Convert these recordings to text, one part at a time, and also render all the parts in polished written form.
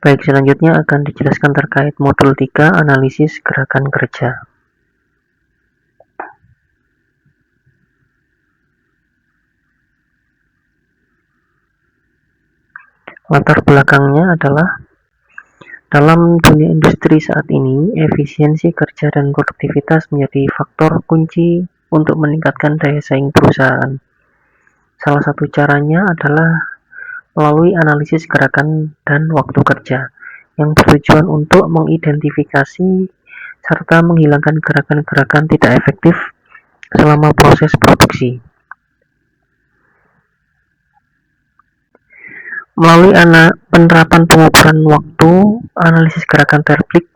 Baik, selanjutnya akan dijelaskan terkait modul 3, analisis gerakan kerja. Latar belakangnya adalah dalam dunia industri saat ini, efisiensi kerja dan produktivitas menjadi faktor kunci untuk meningkatkan daya saing perusahaan. Salah satu caranya adalah melalui analisis gerakan dan waktu kerja, yang bertujuan untuk mengidentifikasi serta menghilangkan gerakan-gerakan tidak efektif selama proses produksi. Melalui penerapan pengukuran waktu, analisis gerakan terblik,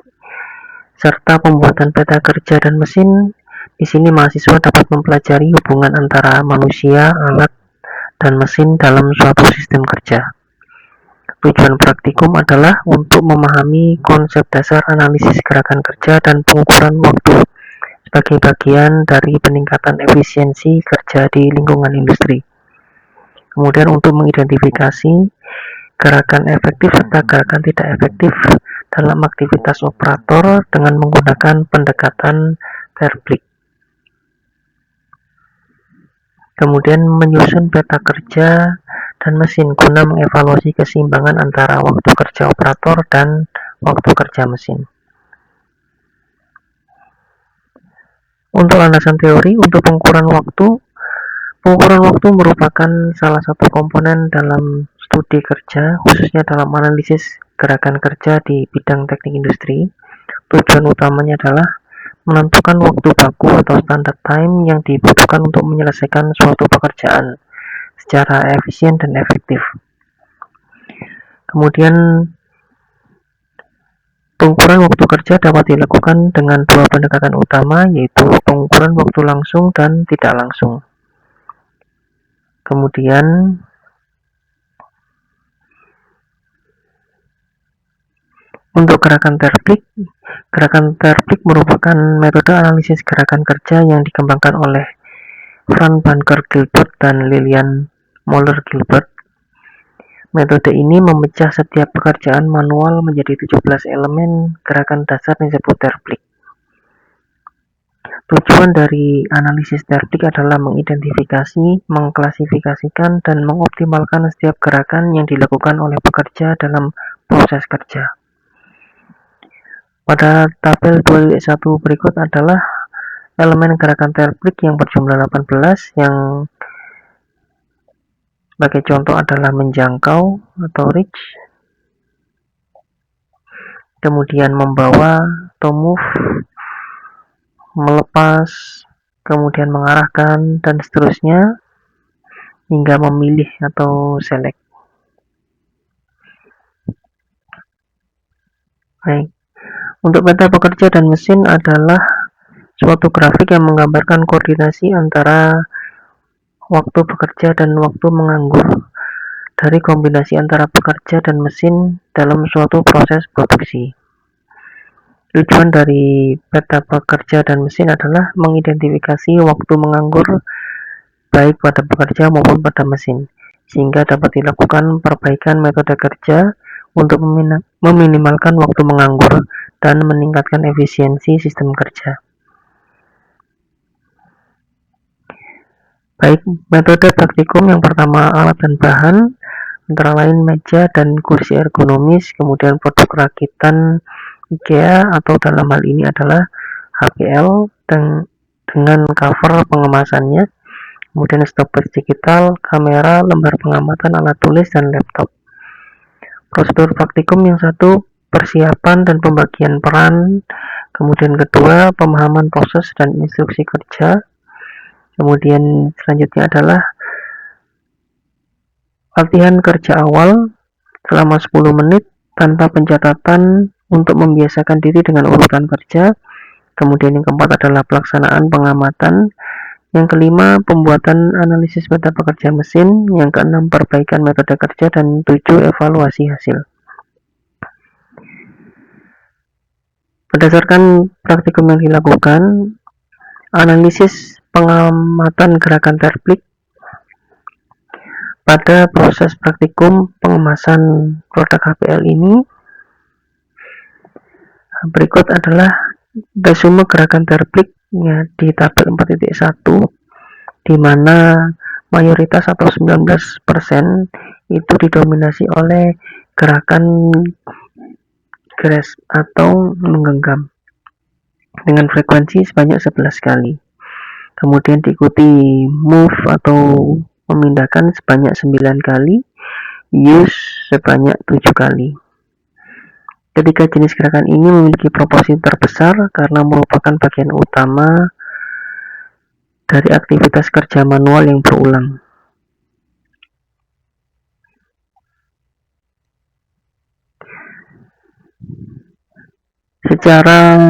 serta pembuatan peta kerja dan mesin, di sini mahasiswa dapat mempelajari hubungan antara manusia, alat, dan mesin dalam suatu sistem kerja. Tujuan praktikum adalah untuk memahami konsep dasar analisis gerakan kerja dan pengukuran waktu sebagai bagian dari peningkatan efisiensi kerja di lingkungan industri. Kemudian untuk mengidentifikasi gerakan efektif serta gerakan tidak efektif dalam aktivitas operator dengan menggunakan pendekatan terblik. Kemudian menyusun peta kerja dan mesin guna mengevaluasi keseimbangan antara waktu kerja operator dan waktu kerja mesin. Untuk landasan teori, untuk pengukuran waktu merupakan salah satu komponen dalam studi kerja, khususnya dalam analisis gerakan kerja di bidang teknik industri. Tujuan utamanya adalah menentukan waktu baku atau standard time yang dibutuhkan untuk menyelesaikan suatu pekerjaan secara efisien dan efektif. Kemudian pengukuran waktu kerja dapat dilakukan dengan dua pendekatan utama, yaitu pengukuran waktu langsung dan tidak langsung. Kemudian untuk gerakan terblik merupakan metode analisis gerakan kerja yang dikembangkan oleh Frank Banker Gilbert dan Lillian Moller Gilbert. Metode ini memecah setiap pekerjaan manual menjadi 17 elemen gerakan dasar yang disebut terblik. Tujuan dari analisis terblik adalah mengidentifikasi, mengklasifikasikan, dan mengoptimalkan setiap gerakan yang dilakukan oleh pekerja dalam proses kerja. Pada tabel 2.1 berikut adalah elemen gerakan terblik yang berjumlah 18, yang sebagai contoh adalah menjangkau atau reach, kemudian membawa atau move, melepas, kemudian mengarahkan, dan seterusnya hingga memilih atau select. Baik. Untuk peta pekerja dan mesin adalah suatu grafik yang menggambarkan koordinasi antara waktu bekerja dan waktu menganggur dari kombinasi antara pekerja dan mesin dalam suatu proses produksi. Tujuan dari peta pekerja dan mesin adalah mengidentifikasi waktu menganggur baik pada pekerja maupun pada mesin, sehingga dapat dilakukan perbaikan metode kerja untuk meminimalkan waktu menganggur dan meningkatkan efisiensi sistem kerja. Baik, metode praktikum yang pertama alat dan bahan, antara lain meja dan kursi ergonomis, kemudian produk rakitan IKEA atau dalam hal ini adalah HPL dengan cover pengemasannya, kemudian stopwatch digital, kamera, lembar pengamatan, alat tulis, dan laptop. Prosedur praktikum yang satu, persiapan dan pembagian peran, kemudian kedua, pemahaman proses dan instruksi kerja, kemudian selanjutnya adalah latihan kerja awal selama 10 menit tanpa pencatatan untuk membiasakan diri dengan urutan kerja. Kemudian yang keempat adalah pelaksanaan pengamatan. Yang kelima, pembuatan analisis peta pekerja mesin. Yang keenam, perbaikan metode kerja. Dan 7, evaluasi hasil. Berdasarkan praktikum yang dilakukan, analisis pengamatan gerakan terblik pada proses praktikum pengemasan produk HPL ini Berikut adalah resume gerakan terplik ya, di tabel 4.1, di mana mayoritas atau 19% itu didominasi oleh gerakan grasp atau menggenggam dengan frekuensi sebanyak 11 kali. Kemudian diikuti move atau memindahkan sebanyak 9 kali, use sebanyak 7 kali. Ketiga jenis gerakan ini memiliki proporsi terbesar karena merupakan bagian utama dari aktivitas kerja manual yang berulang. Secara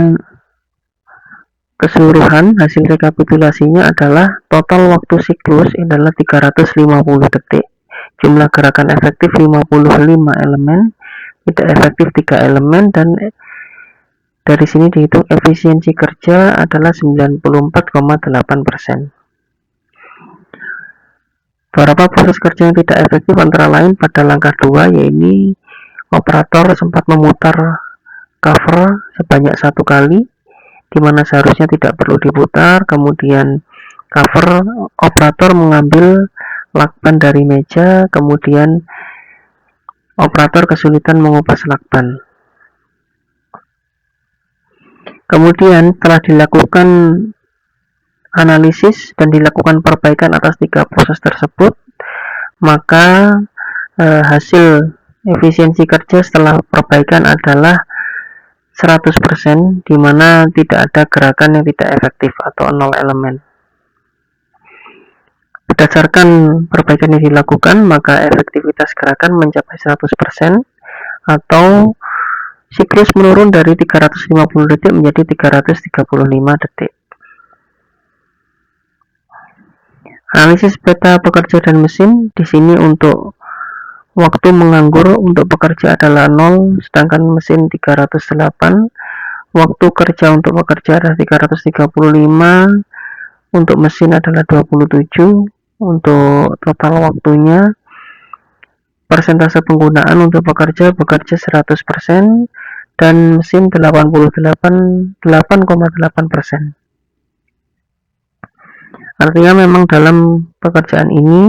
keseluruhan, hasil rekapitulasinya adalah total waktu siklus adalah 350 detik, jumlah gerakan efektif 55 elemen, tidak efektif 3 elemen, dan dari sini dihitung efisiensi kerja adalah 94,8%. Beberapa proses kerja yang tidak efektif antara lain pada langkah 2, yaitu operator sempat memutar cover sebanyak 1 kali, di mana seharusnya tidak perlu diputar. Kemudian cover operator mengambil lakban dari meja, kemudian operator kesulitan mengupas lakban. Kemudian telah dilakukan analisis dan dilakukan perbaikan atas 3 proses tersebut, maka hasil efisiensi kerja setelah perbaikan adalah 100%, di mana tidak ada gerakan yang tidak efektif atau 0 elemen. Berdasarkan perbaikan yang dilakukan, maka efektivitas gerakan mencapai 100% atau siklus menurun dari 350 detik menjadi 335 detik. Analisis peta pekerja dan mesin, di sini untuk waktu menganggur untuk pekerja adalah 0, sedangkan mesin 308. Waktu kerja untuk pekerja adalah 335, untuk mesin adalah 27. Untuk total waktunya, persentase penggunaan untuk bekerja 100% dan mesin 8,8%. Artinya memang dalam pekerjaan ini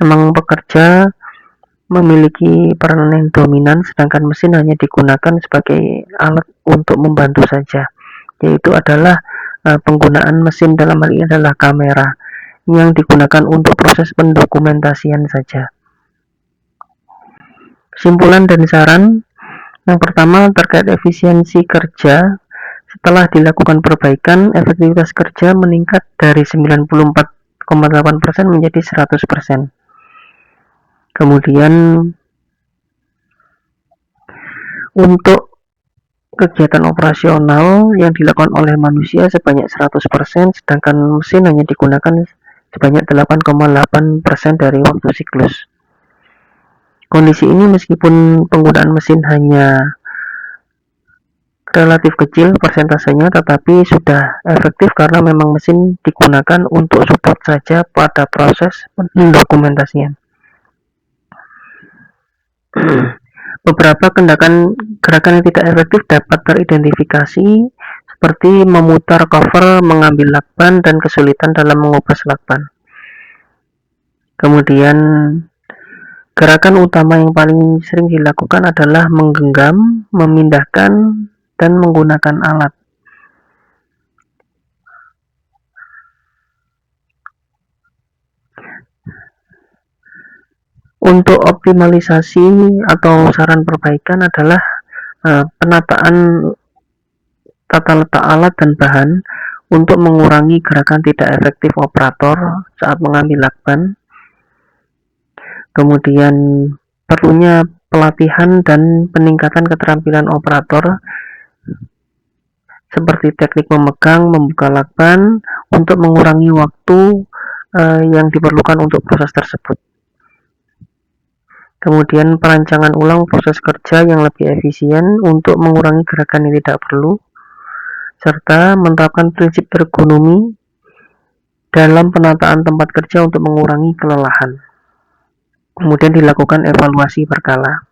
memang pekerja memiliki peranan yang dominan, sedangkan mesin hanya digunakan sebagai alat untuk membantu saja, yaitu adalah penggunaan mesin dalam hal ini adalah kamera yang digunakan untuk proses pendokumentasian saja. Kesimpulan dan saran, yang pertama terkait efisiensi kerja, setelah dilakukan perbaikan, efektivitas kerja meningkat dari 94,8% menjadi 100%. Kemudian untuk kegiatan operasional yang dilakukan oleh manusia sebanyak 100%, sedangkan mesin hanya digunakan sebanyak 8,8% dari waktu siklus. Kondisi ini meskipun penggunaan mesin hanya relatif kecil persentasenya, tetapi sudah efektif karena memang mesin digunakan untuk support saja pada proses pendokumentasian. Beberapa gerakan yang tidak efektif dapat teridentifikasi, seperti memutar cover, mengambil lakban, dan kesulitan dalam mengupas lakban. Kemudian gerakan utama yang paling sering dilakukan adalah menggenggam, memindahkan, dan menggunakan alat. Untuk optimalisasi atau saran perbaikan adalah penataan tata letak alat dan bahan untuk mengurangi gerakan tidak efektif operator saat mengambil lakban. Kemudian perlunya pelatihan dan peningkatan keterampilan operator seperti teknik memegang, membuka lakban untuk mengurangi waktu yang diperlukan untuk proses tersebut. Kemudian perancangan ulang proses kerja yang lebih efisien untuk mengurangi gerakan yang tidak perlu, serta menerapkan prinsip ergonomi dalam penataan tempat kerja untuk mengurangi kelelahan. Kemudian dilakukan evaluasi berkala.